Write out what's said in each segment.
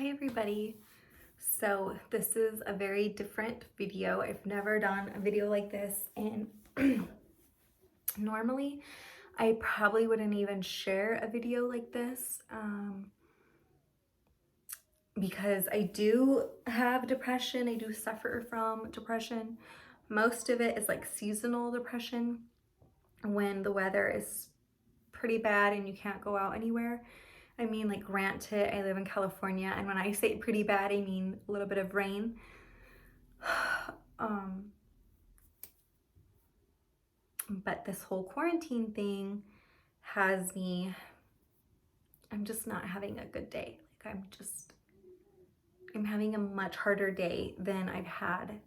Hi everybody. So this is a very different video. I've never done a video like this, and normally I probably wouldn't even share a video like this because I do have depression. I do suffer from depression. Most of it is like seasonal depression when the weather is pretty bad and you can't go out anywhere. I mean, like, granted, I live in California, and when I say pretty bad, I mean a little bit of rain. But this whole quarantine thing has me, I'm just not having a good day. Like, I'm having a much harder day than I've had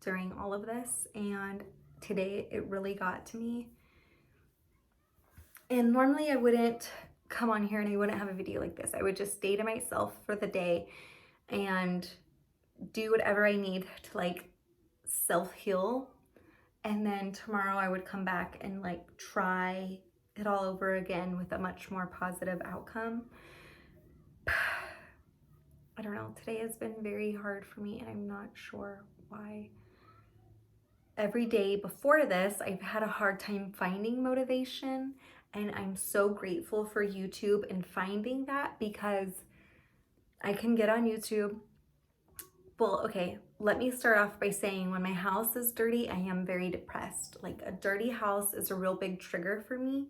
during all of this. And today it really got to me. And normally I wouldn't come on here and I wouldn't have a video like this. I would just stay to myself for the day and do whatever I need to like self-heal. And then tomorrow I would come back and like try it all over again with a much more positive outcome. I don't know, today has been very hard for me and I'm not sure why. Every day before this, I've had a hard time finding motivation, and I'm so grateful for YouTube and finding that, because I can get on YouTube. Well, okay, let me start off by saying when my house is dirty, I am very depressed. Like, a dirty house is a real big trigger for me.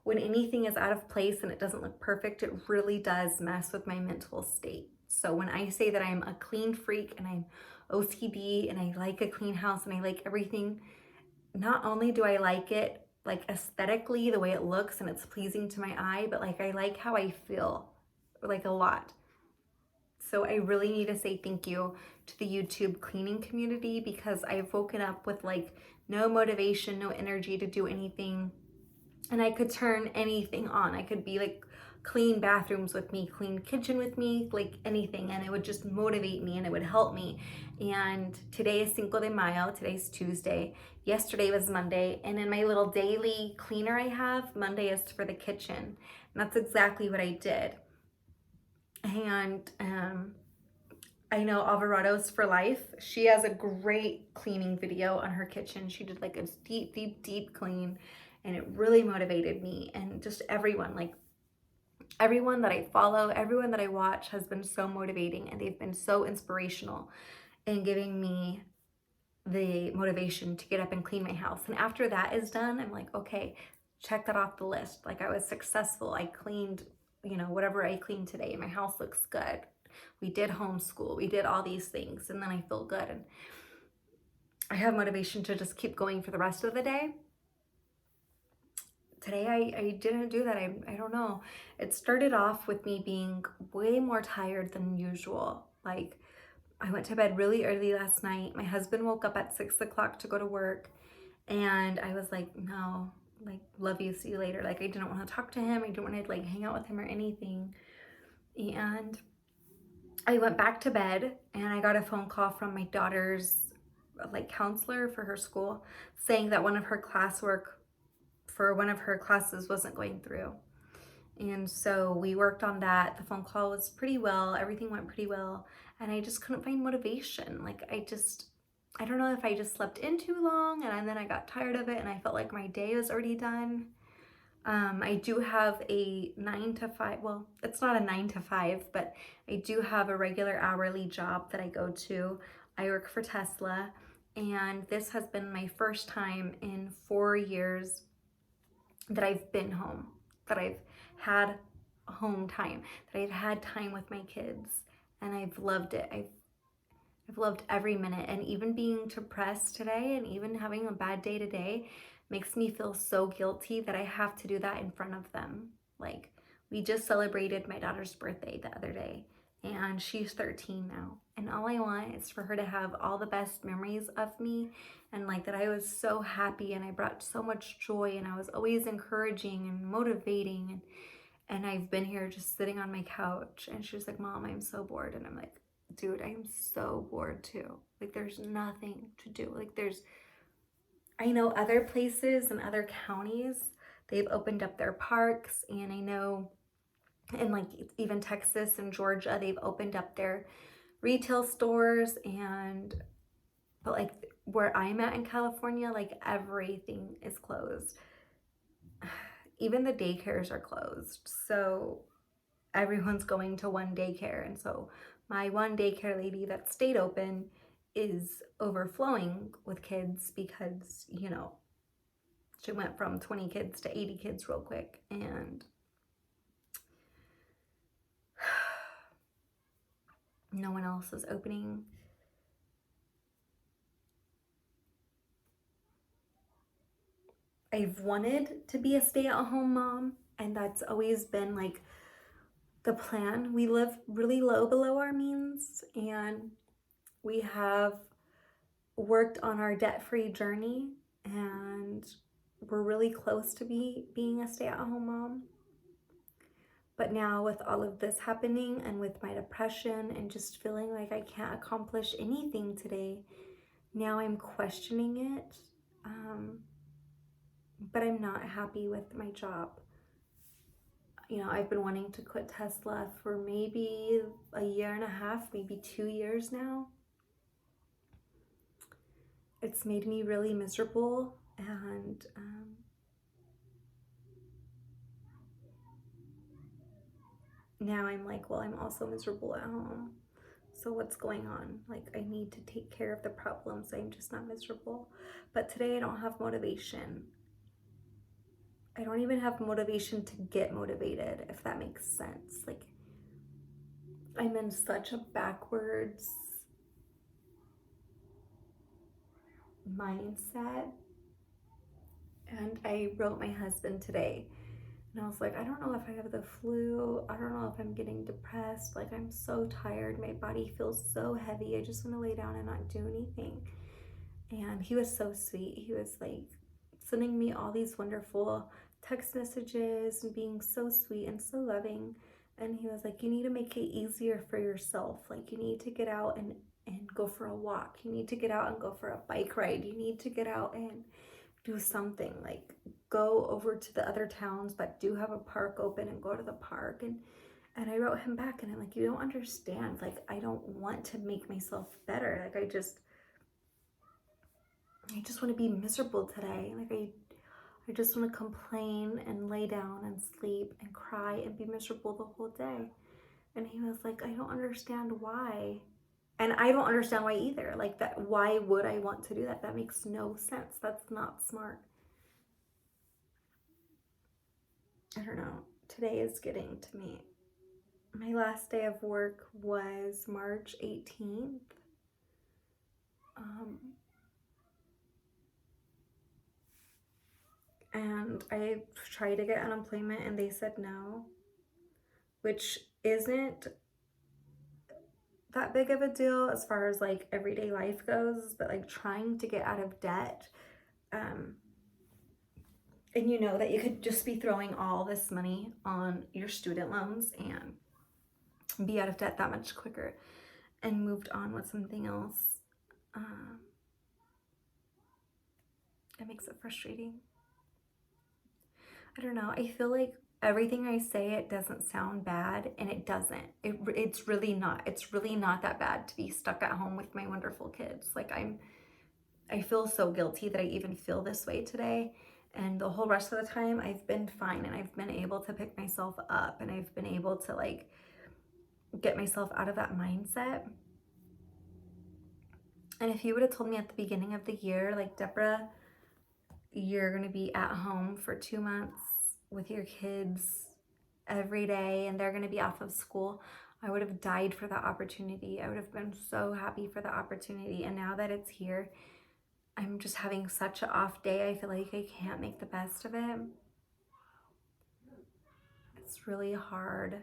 When anything is out of place and it doesn't look perfect, it really does mess with my mental state. So when I say that I'm a clean freak and I'm OCD and I like a clean house and I like everything, not only do I like it like aesthetically, the way it looks and it's pleasing to my eye, but like I like how I feel, like, a lot. So I really need to say thank you to the YouTube cleaning community, because I've woken up with like no motivation, no energy to do anything. And I could turn anything on. I could be like, clean bathrooms with me, clean kitchen with me, like anything, and it would just motivate me and it would help me. And today is Cinco de Mayo, today's Tuesday. Yesterday was Monday, and in my little daily cleaner I have, Monday is for the kitchen. And that's exactly what I did. And I know Alvarado's for Life. She has a great cleaning video on her kitchen. She did like a deep clean, and it really motivated me. And just everyone, like everyone that I follow, everyone that I watch has been so motivating, and they've been so inspirational in giving me the motivation to get up and clean my house. And after that is done, I'm like, okay, check that off the list. Like, I was successful. I cleaned, whatever I cleaned today. My house looks good. We did homeschool. We did all these things. And then I feel good. And I have motivation to just keep going for the rest of the day. Today I didn't do that. I don't know. It started off with me being way more tired than usual. Like, I went to bed really early last night. My husband woke up at 6 o'clock to go to work, and I was like, no, like, love you, see you later. Like, I didn't want to talk to him. I didn't want to like hang out with him or anything. And I went back to bed, and I got a phone call from my daughter's like counselor for her school, saying that one of her classwork for one of her classes wasn't going through. And so we worked on that. The phone call was pretty well. Everything went pretty well. And I just couldn't find motivation. Like, I don't know if I just slept in too long and then I got tired of it and I felt like my day was already done. I do have a 9 to 5, well, it's not a 9 to 5, but I do have a regular hourly job that I go to. I work for Tesla, and this has been my first time in 4 years that I've been home, that I've had home time, that I've had time with my kids, and I've loved it. I've loved every minute. And even being depressed today and even having a bad day today makes me feel so guilty that I have to do that in front of them. Like, we just celebrated my daughter's birthday the other day, and she's 13 now. And all I want is for her to have all the best memories of me, and like that I was so happy and I brought so much joy and I was always encouraging and motivating. And I've been here just sitting on my couch, and she was like, Mom, I'm so bored. And I'm like, dude, I'm so bored too. Like, there's nothing to do. Like, I know other places and other counties, they've opened up their parks, and I know And like even Texas and Georgia, they've opened up their retail stores, and but like where I'm at in California, like everything is closed. Even the daycares are closed. So everyone's going to one daycare. And so my one daycare lady that stayed open is overflowing with kids because, you know, she went from 20 kids to 80 kids real quick. And no one else is opening. I've wanted to be a stay-at-home mom, and that's always been like the plan. We live really low below our means, and we have worked on our debt-free journey, and we're really close to being a stay-at-home mom. But now with all of this happening and with my depression and just feeling like I can't accomplish anything today, now I'm questioning it. But I'm not happy with my job. You know, I've been wanting to quit Tesla for maybe a year and a half, maybe 2 years now. It's made me really miserable, and now I'm like, well, I'm also miserable at home. So what's going on? Like, I need to take care of the problems. I'm just not miserable. But today I don't have motivation. I don't even have motivation to get motivated, if that makes sense. Like, I'm in such a backwards mindset. And I wrote my husband today, and I was like, I don't know if I have the flu. I don't know if I'm getting depressed. Like, I'm so tired. My body feels so heavy. I just want to lay down and not do anything. And he was so sweet. He was like sending me all these wonderful text messages and being so sweet and so loving. And he was like, you need to make it easier for yourself. Like, you need to get out and go for a walk. You need to get out and go for a bike ride. You need to get out and do something. Like, go over to the other towns that do have a park open and go to the park. And I wrote him back, and I'm like, you don't understand. Like, I don't want to make myself better. Like, I just want to be miserable today. Like, I just want to complain and lay down and sleep and cry and be miserable the whole day. And he was like, I don't understand why. And I don't understand why either. Like, that, why would I want to do that? That makes no sense. That's not smart. I don't know. Today is getting to me. My last day of work was March 18th. And I tried to get unemployment and they said no, which isn't that big of a deal as far as like everyday life goes, but like trying to get out of debt, and you know that you could just be throwing all this money on your student loans and be out of debt that much quicker and moved on with something else. It makes it frustrating. I don't know. I feel like everything I say, it doesn't sound bad, and it doesn't. It's really not. It's really not that bad to be stuck at home with my wonderful kids. Like, I feel so guilty that I even feel this way today. And the whole rest of the time, I've been fine, and I've been able to pick myself up, and I've been able to like get myself out of that mindset. And if you would have told me at the beginning of the year, like, Deborah, you're going to be at home for 2 months with your kids every day, and they're going to be off of school, I would have died for that opportunity. I would have been so happy for the opportunity. And now that it's here, I'm just having such an off day. I feel like I can't make the best of it. It's really hard.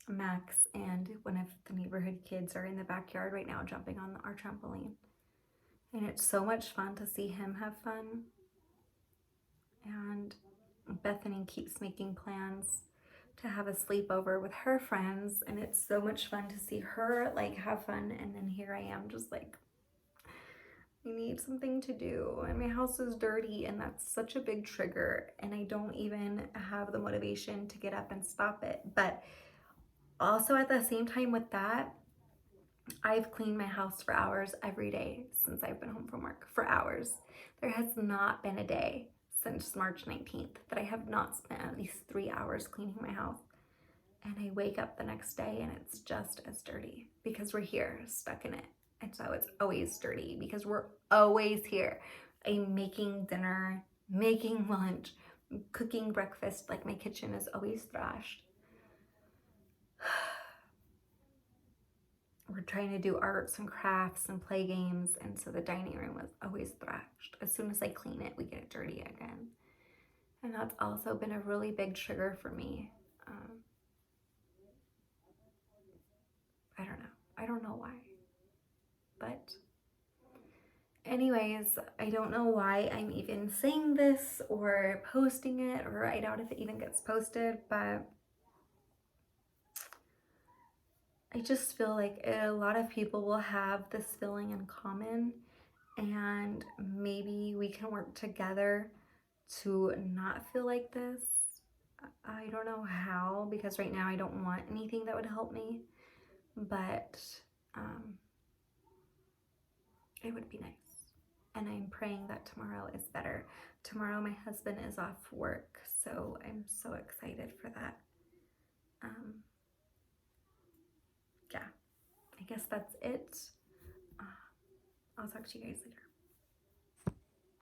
Max and one of the neighborhood kids are in the backyard right now jumping on our trampoline. And it's so much fun to see him have fun. And Bethany keeps making plans to have a sleepover with her friends, and it's so much fun to see her like have fun. And then here I am just like, I need something to do, and my house is dirty, and that's such a big trigger, and I don't even have the motivation to get up and stop it. But also at the same time with that, I've cleaned my house for hours every day since I've been home from work, for hours. There has not been a day since March 19th that I have not spent at least 3 hours cleaning my house. And I wake up the next day and it's just as dirty because we're here stuck in it. And so it's always dirty because we're always here. I'm making dinner, making lunch, cooking breakfast. Like my kitchen is always thrashed. We're trying to do arts and crafts and play games, and so the dining room was always thrashed. As soon as I clean it, we get it dirty again. And that's also been a really big trigger for me. I don't know why. But anyways, I don't know why I'm even saying this or posting it, or I doubt if it even gets posted, but I just feel like a lot of people will have this feeling in common, and maybe we can work together to not feel like this. I don't know how, because right now I don't want anything that would help me, but it would be nice. And I'm praying that tomorrow is better. Tomorrow my husband is off work, so I'm so excited for that. Yeah, I guess that's it. I'll talk to you guys later.